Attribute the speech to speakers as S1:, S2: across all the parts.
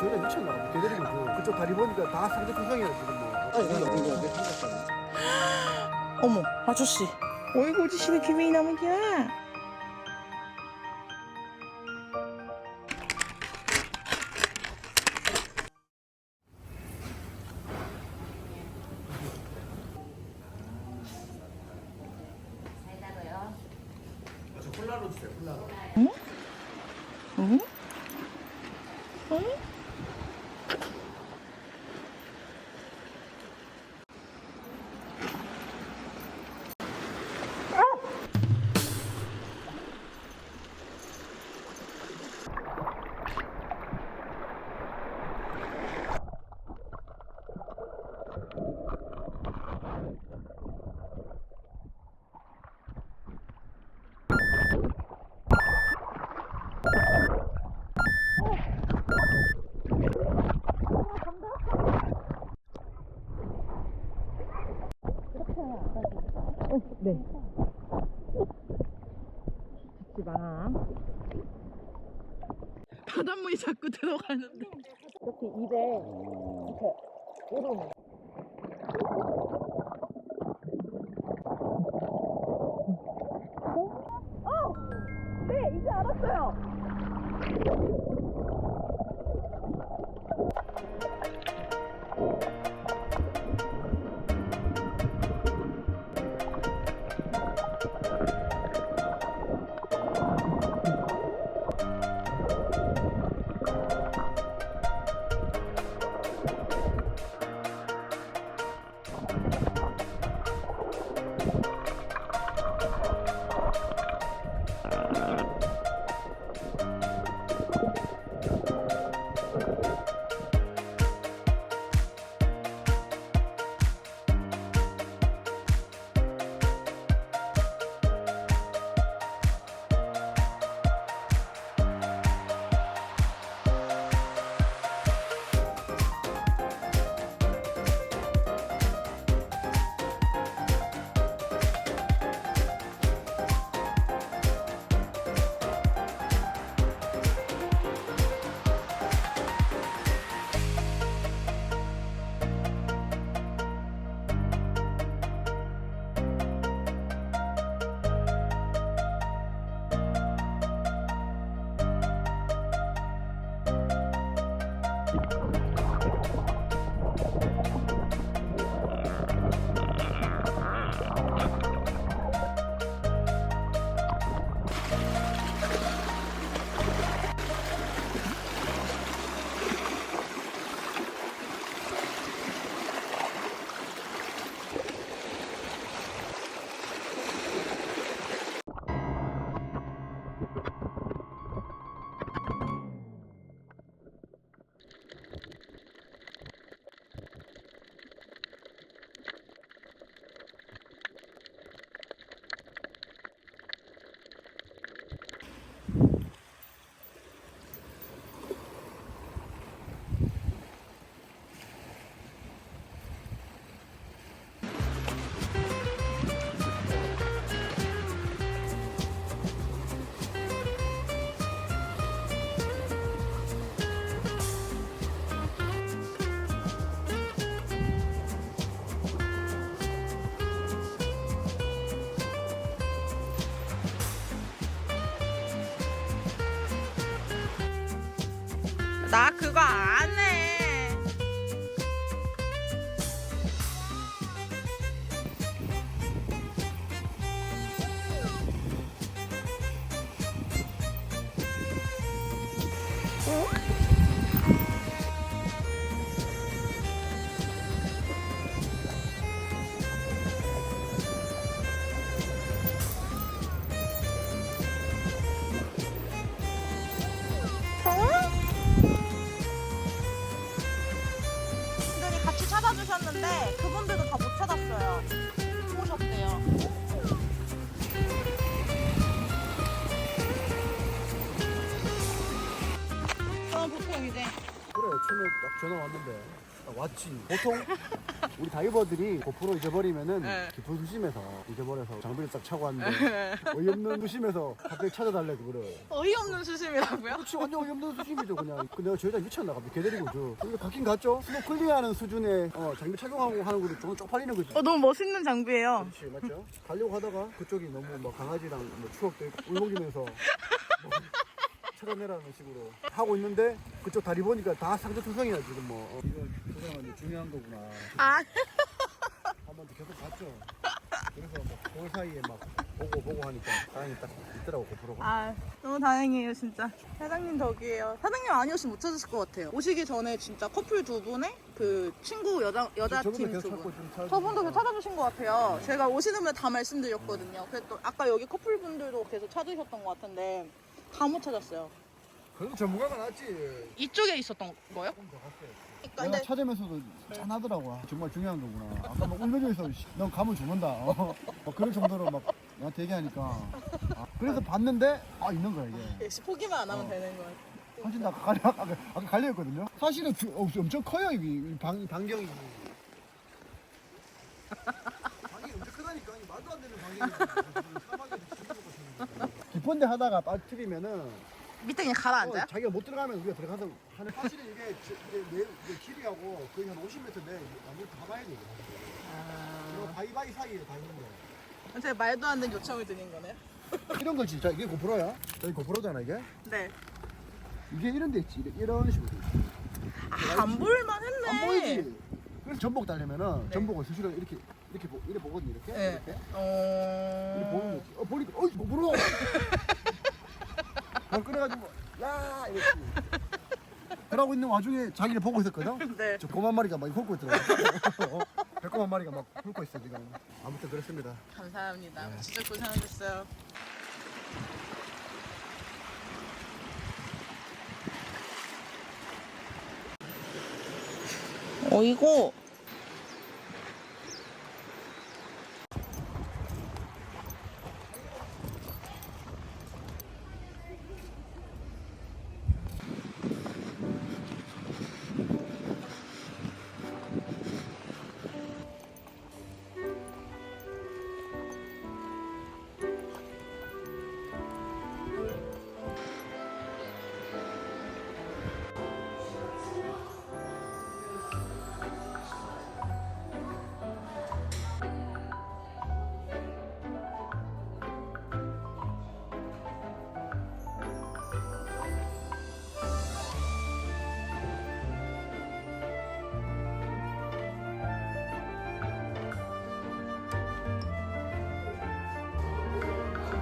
S1: 저희가 미쳤나? 걔들이 그쪽 다리 보니까 다 상대 구성이야 지금 뭐.
S2: 어머 아저씨 어이구 집에 비밀이 나무야.
S1: 저 콜라로 주세요. 콜라로.
S2: 응? 응? 응? 네. 듣지 마. 바닷물이 자꾸 들어가는데. 이렇게 입에 이렇게 오르는. 네, 이제 알았어요. 나 그거 안 해. 분들이 같이 찾아주셨는데 그분들도 다 못 찾았어요. 오셨대요. 저는 보통 이제
S1: 그래 처음에 딱 전화 왔는데 딱 왔지. 보통 우리 다이버들이 고프로 잊어버리면은
S2: 네.
S1: 깊은 수심에서 잊어버려서 장비를 딱 차고 왔는데 어이없는 수심에서 갑자기 찾아달래고 그래.
S2: 어이없는 수심이라고요?
S1: 그렇지, 완전 어이없는 수심이죠 그냥. 근데 내가 저 여자 미쳤나 갑자기 개 데리고 줘. 근데 갔긴 갔죠. 스노클링하는 수준의 장비 착용하고 하는 거를 좀 쪽팔리는 거지.
S2: 너무 멋있는 장비예요.
S1: 그렇지, 맞죠? 가려고 하다가 그쪽이 너무 뭐 강아지랑 뭐 추억도 있고 울먹이면서 뭐 찾아내라는 식으로 하고 있는데 그쪽 다리 보니까 다 상처투성이야 지금 뭐. 이거 그 사람한테 중요한 거구나.
S2: 아,
S1: 한번 계속 봤죠. 그래서 뭐그 사이에 막 보고 하니까 다행히 딱 있더라고 고프로가.
S2: 아, 너무 다행이에요, 진짜. 사장님 덕이에요. 사장님 아니었으면 못 찾으실 것 같아요. 오시기 전에 진짜 커플 두 분의 그 친구 여자
S1: 저분도
S2: 팀
S1: 계속
S2: 두
S1: 찾고
S2: 분.
S1: 좀 찾고.
S2: 저분도 계속 찾아주신 것 같아요. 제가 오시는 분에 다 말씀드렸거든요. 그래서 또 아까 여기 커플분들도 계속 찾으셨던 것 같은데 다 못 찾았어요.
S1: 그래도 전문가가 낫지.
S2: 이쪽에 있었던 거요?
S1: 조금 더 갔어요.
S2: 그러니까
S1: 내가
S2: 근데
S1: 찾으면서도 짠하더라고. 정말 중요한 거구나. 아까 막 울면서 있어. 넌 가면 죽는다. 막 그럴 정도로 막 나한테 얘기하니까. 그래서 봤는데 있는 거야 이게.
S2: 역시 포기만 안 하면 되는 거예요.
S1: 사실 나 아까 갈려했거든요. 사실은 엄청 커요 이 방경이. 방이 엄청 크다니까. 이 말도 안 되는 방이. 깊은데 하다가 빠뜨리면은
S2: 밑에 그냥 가라앉아요?
S1: 자기가 못 들어가면 우리가 들어가서 하는. 사실은 이게 내 길이하고 거의 한 50m인데 아무리 다 봐야 돼. 이거 바이바이 사이에 다 있는데.
S2: 제가 말도 안 되는 요청을 드린 거네요?
S1: 이런 거 진짜 이게 고프로야? 저기 고프로잖아 이게.
S2: 네.
S1: 이게 이런 데 있지. 이런 식으로.
S2: 안 보일만 했네.
S1: 안 보이지. 그래서 전복 달려면은
S2: 네.
S1: 전복을 수시로 이렇게 보거든 이렇게.
S2: 네.
S1: 이렇게. 이렇게 보는 거지. 보니까 고프로. 그래가지고 야 이랬지. 그러고 있는 와중에 자기를 보고 있었거든.
S2: 네.
S1: 저 고만 마리가 막 훑고 있더라고. 백고만 마리가 막 훑고 있어 지금. 아무튼 그렇습니다.
S2: 감사합니다.
S1: 네.
S2: 진짜 고생하셨어요. 어이고.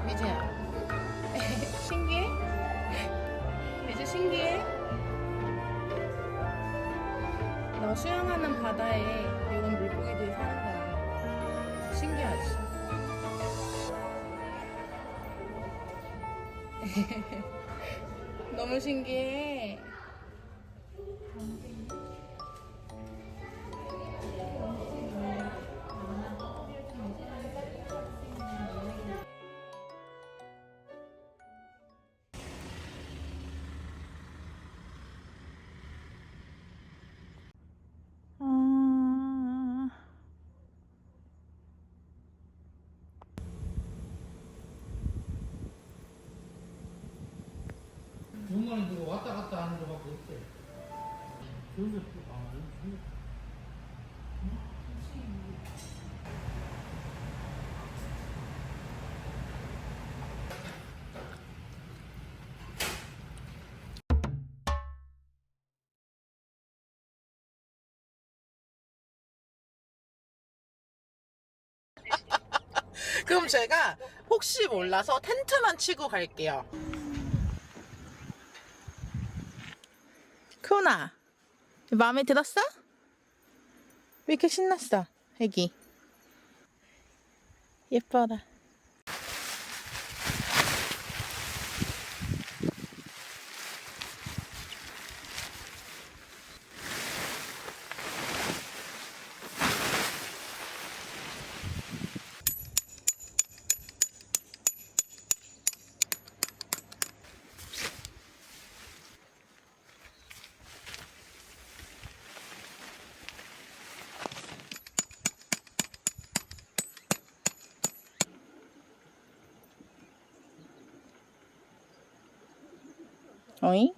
S2: 미지야. 신기해? 미지 신기해? 너 수영하는 바다에 이런 물고기들이 사는 거야. 신기하지? 너무 신기해.
S3: 중간에 누가 왔다 갔다 하는 거밖에 없어요. 그래서
S2: 그럼 제가 혹시 몰라서 텐트만 치고 갈게요. 크오나, 마음에 들었어? 왜 이렇게 신났어, 애기? 예뻐라. 어이?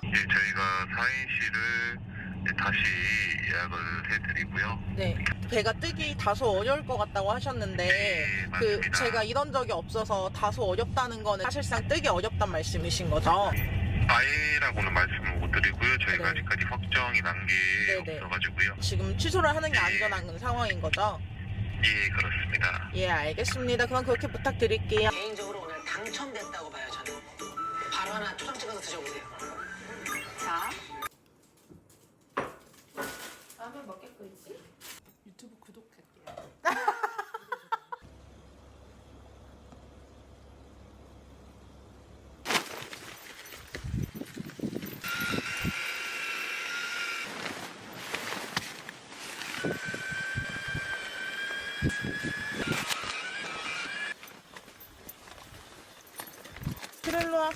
S4: 예, 저희가 4인실을 다시 예약을 해드리고요.
S2: 네. 배가 뜨기 다소 어려울 것 같다고 하셨는데
S4: 네, 맞습니다.
S2: 제가 이런 적이 없어서 다소 어렵다는 거는 사실상 뜨기 어렵단 말씀이신 거죠?
S4: 아예라고는 말씀을 못 드리고요. 저희가
S2: 네.
S4: 아직까지 확정이 난 게
S2: 네네.
S4: 없어가지고요.
S2: 지금 취소를 하는 게 안전한 상황인 거죠?
S4: 예, 그렇습니다.
S2: 예, 알겠습니다. 그럼 그렇게 부탁드릴게요.
S5: 개인적으로 오늘 당첨됐다고 봐요, 저는. 바로 하나 초장 찍어서 드셔보세요. 자.
S6: 라면 몇 개 끓이지? 유튜브 구독할게요.
S2: 트렐로와.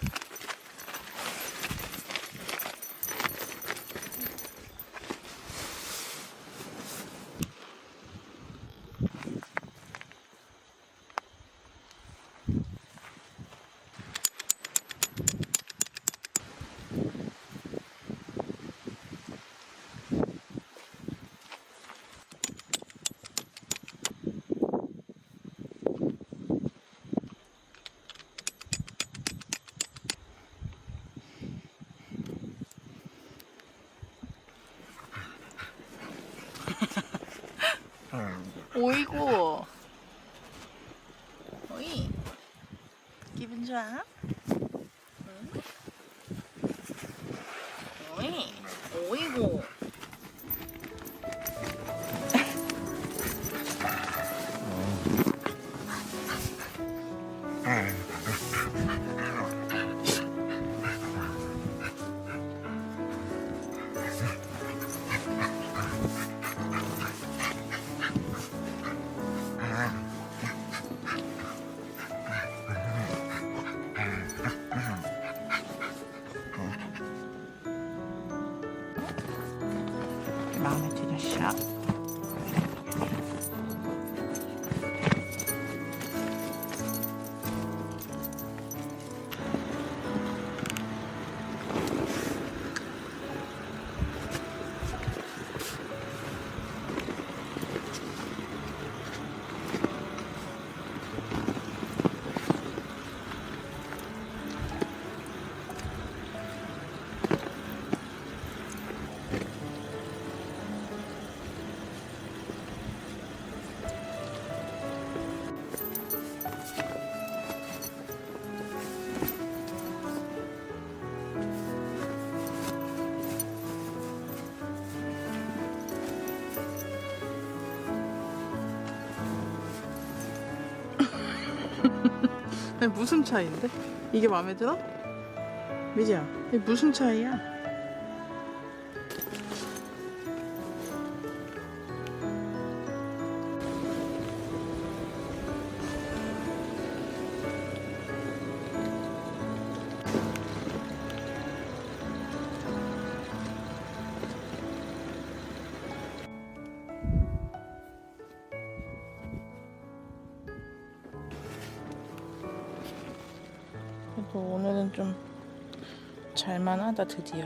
S2: 오이고. 오이. 기분 좋아? 응? 오이. 오이고. 마음에 드셨어? 무슨 차이인데? 이게 마음에 들어? 미지야, 이게 무슨 차이야? 그래도 오늘은 좀 잘만하다 드디어.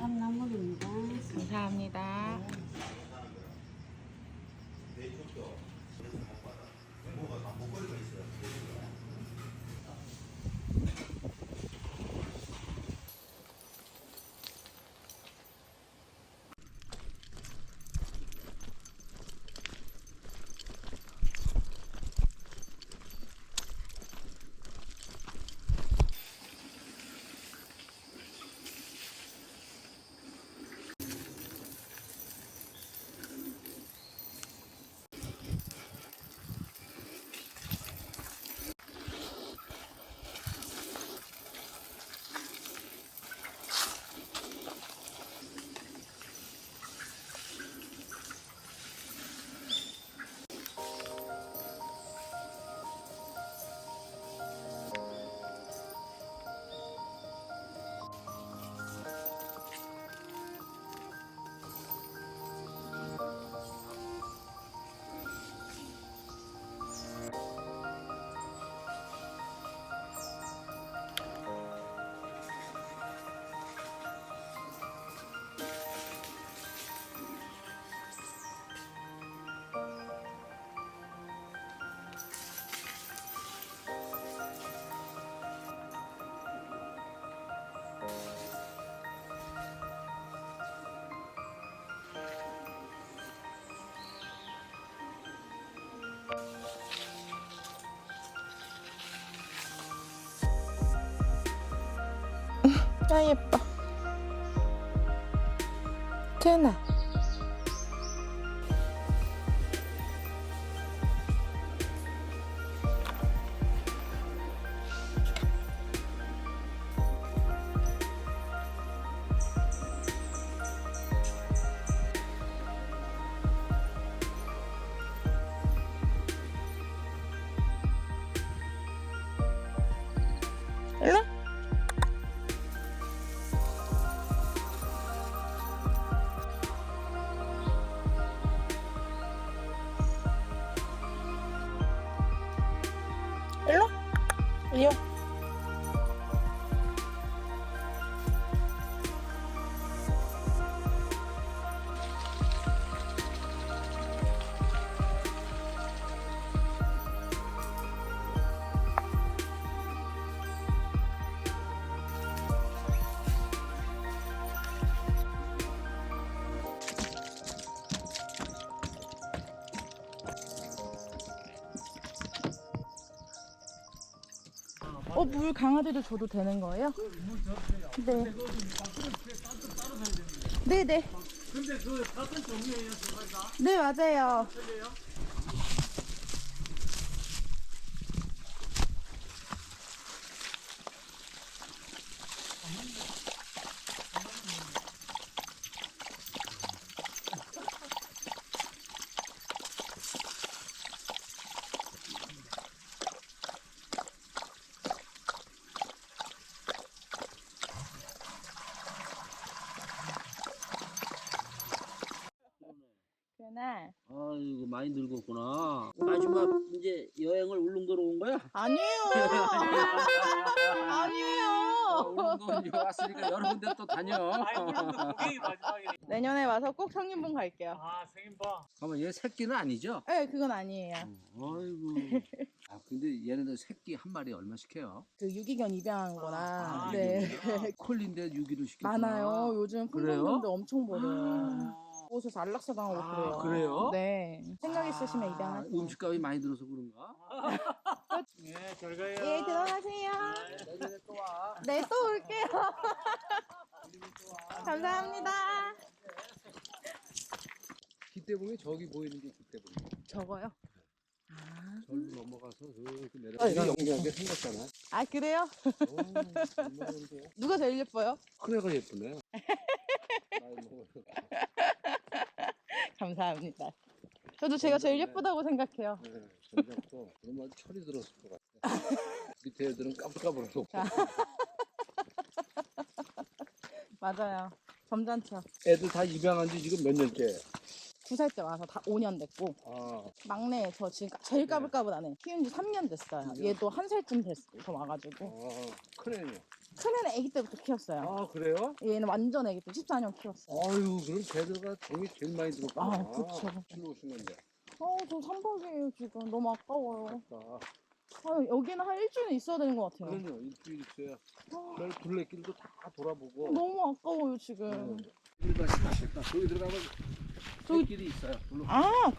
S7: 참나물입니다.
S2: 감사합니다. 아 예뻐. 태연아. 일로? 일로? 이리 와. 물 강아지도 줘도 되는 거예요? 네. 네네.
S1: 근데 그 같은 종류예요, 정말
S2: 네, 맞아요. 그날
S3: 아이고 많이 늙었구나. 마지막 이제 여행을 울릉도로 온 거야?
S2: 아니에요. 아니에요.
S3: 울릉도 이제 왔으니까 여러 군데 또 다녀.
S2: 내년에 와서 꼭 성인봉 갈게요.
S3: 가만 얘 새끼는 아니죠?
S2: 네, 그건 아니에요.
S3: 아이고. 아 근데 얘네들 새끼 한 마리 얼마씩 해요?
S2: 그 유기견 입양한 거나.
S3: 아,
S2: 네.
S3: 콜린데 유기를 시켰구나.
S2: 많아요. 요즘
S3: 그래요?
S2: 품종들도 엄청 버려요. 곳에서 안락사 당하고 그래요.
S3: 그래요?
S2: 네. 생각 있으시면 입양하세요.
S3: 음식값이 많이 들어서 그런가?
S1: 네, 잘 가요.
S2: 예, 들어가세요.
S3: 내년에 또 와.
S2: 네, 또 올게요. 감사합니다.
S3: 깃대봉이 저기 보이는 게 깃대봉이야.
S2: 저거요?
S3: 절로 넘어가서 저렇게 내려. 이 영리하게 생겼잖아.
S2: 아, 그래요?
S3: 어,
S2: 누가 제일 예뻐요?
S3: 큰애가 예쁘네. 나이 먹어서.
S2: 감사합니다. 저도 제가 제일 예쁘다고 생각해요.
S3: 네, 점잖고 그러면 철이 들었을 것 같아. 밑에 애들은 까불까불하고.
S2: 맞아요. 점잖죠.
S3: 애들 다 입양한 지 지금 몇 년째?
S2: 2살 때 와서 다 5년 됐고,
S3: 아,
S2: 막내 저 지금 제일 까불까불하네. 키운 지 3년 됐어요. 얘도 1살쯤 됐어 와가지고.
S3: 큰애는
S2: 큰 애는 아기 때부터 키웠어요.
S3: 아 그래요?
S2: 얘는 완전 아기 때 14년 키웠어요.
S3: 아유 그럼 걔들가 돈이 제일 많이 들었구나.
S2: 아, 그쵸.
S3: 키로 오신 건데.
S2: 저 3박이에요 지금. 너무 아까워요.
S3: 아,
S2: 여기는 한 일주일은 있어야 되는 것 같아요.
S3: 그럼요 일주일 있어야
S2: 아,
S3: 별 둘레길도 다 돌아보고.
S2: 너무 아까워요 지금.
S3: 일반 시켰다. 거기 들어가면
S2: 저기-
S3: 길이 있어요. 물론.
S2: 아,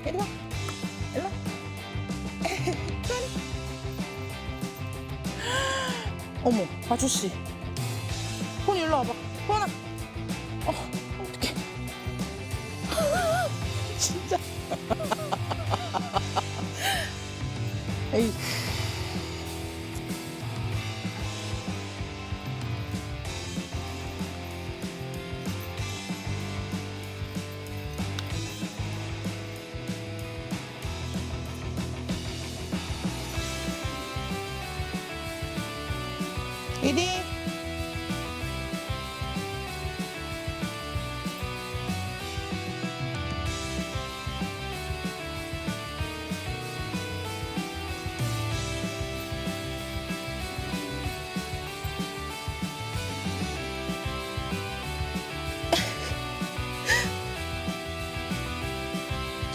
S2: 이리 와. 이리 와. 어머, 아저씨. 폰 일로 와봐. 폰아. 어떡해. 진짜. 에이. 이리.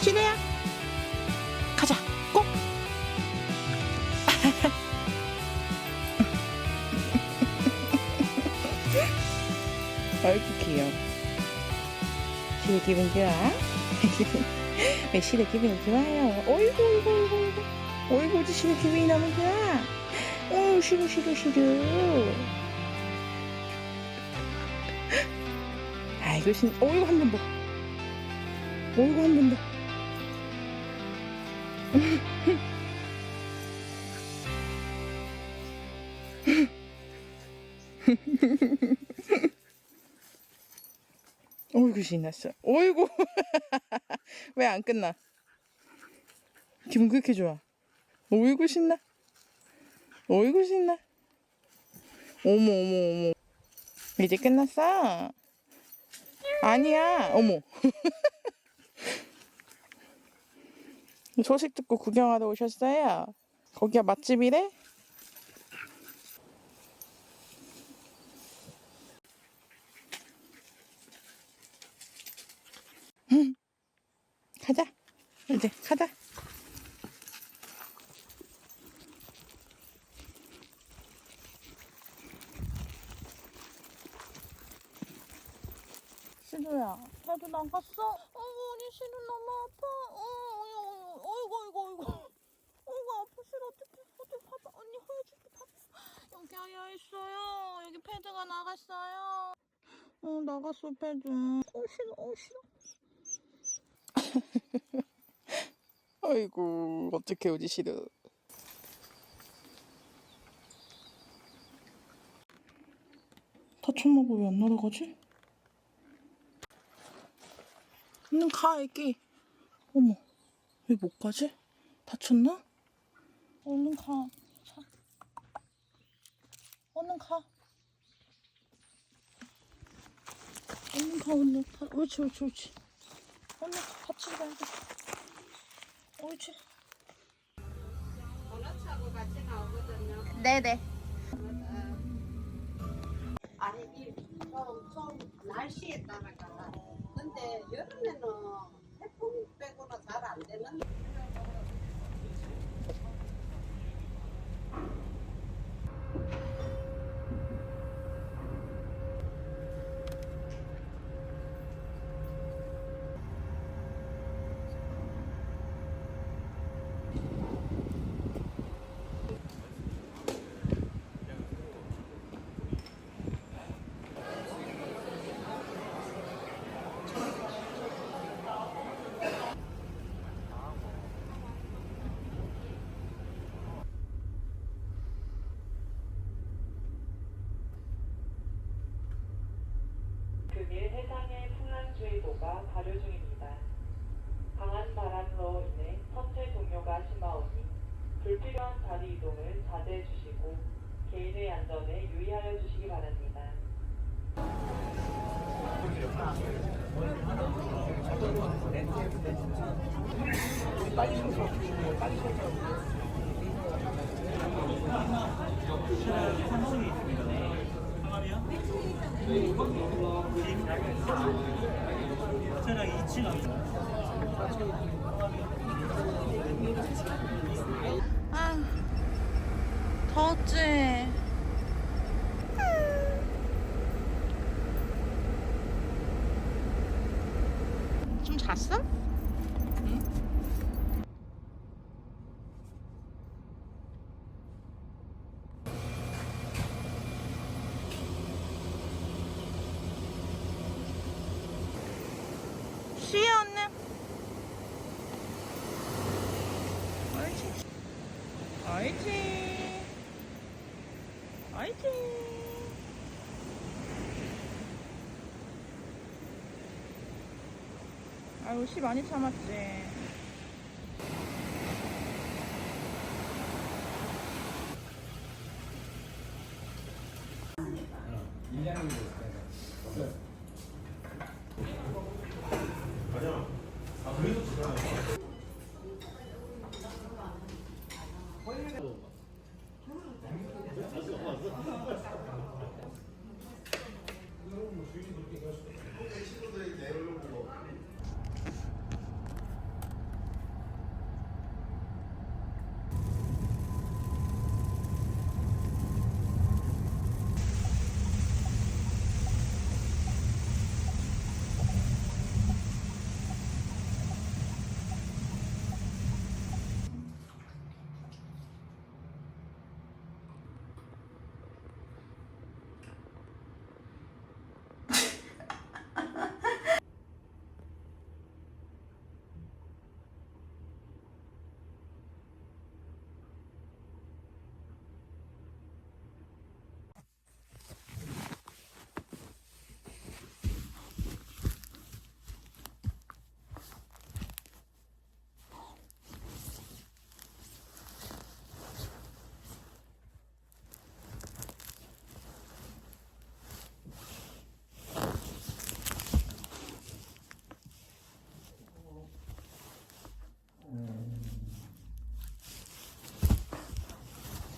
S2: 시래야. 가자. 꼭. 아이고 귀여워. 시래 기분 좋아? 왜 시래 기분이 좋아요? 어이구 어이구 어이구 어이구 어이구 우리 시래 기분이 너무 좋아. 시루 시루 시루. 아이고 어이구 한 번 더. 어이구 한 번 더. 어이구 신났어. 어이구. 왜 안 끝나? 기분 그렇게 좋아. 어이구 신나. 어이구 신나. 어머 어머 어머. 이제 끝났어? 아니야. 어머. 소식 듣고 구경하러 오셨어요? 거기가 맛집이래? 가자. 이제 가자. 시루야, 배도 나갔어? 우리 시루 너무 아파. 어이구, 어이구, 아파, 시루. 어떻게 봐봐. 언니 보여줄게, 봐봐. 여기 아야 있어요. 여기 패드가 나갔어요. 나갔어, 패드. 싫어. 아이고, 어떻게 오지, 시루. 다쳤나 봐. 왜 안 날아가지? 얼른 가, 애기. 어머, 왜 못 가지? 다쳤나? 얼른 가. 자. 얼른 가. 얼른 가, 얼른. 옳지. 얼른 가, 다치지 말고. 옳지.
S7: 도넛하고 같이 나오거든요.
S2: 네네.
S7: 아니 좀 날씨에 따라 달라. 근데 여름에는 태풍 빼고는 잘 안 되는.
S8: 금일 해상의 풍랑주의보가 발효 중입니다. 강한 바람으로 인해 선체 동요가 심하오니 불필요한 자리 이동을 자제해 주시고 개인의 안전에 유의하여 주시기 바랍니다.
S2: 아, 더웠지? 좀 잤어? 쉬어 언니. 옳지. 옳지. 옳지. 아유 씨 많이 참았지.
S3: 일량이 됐어.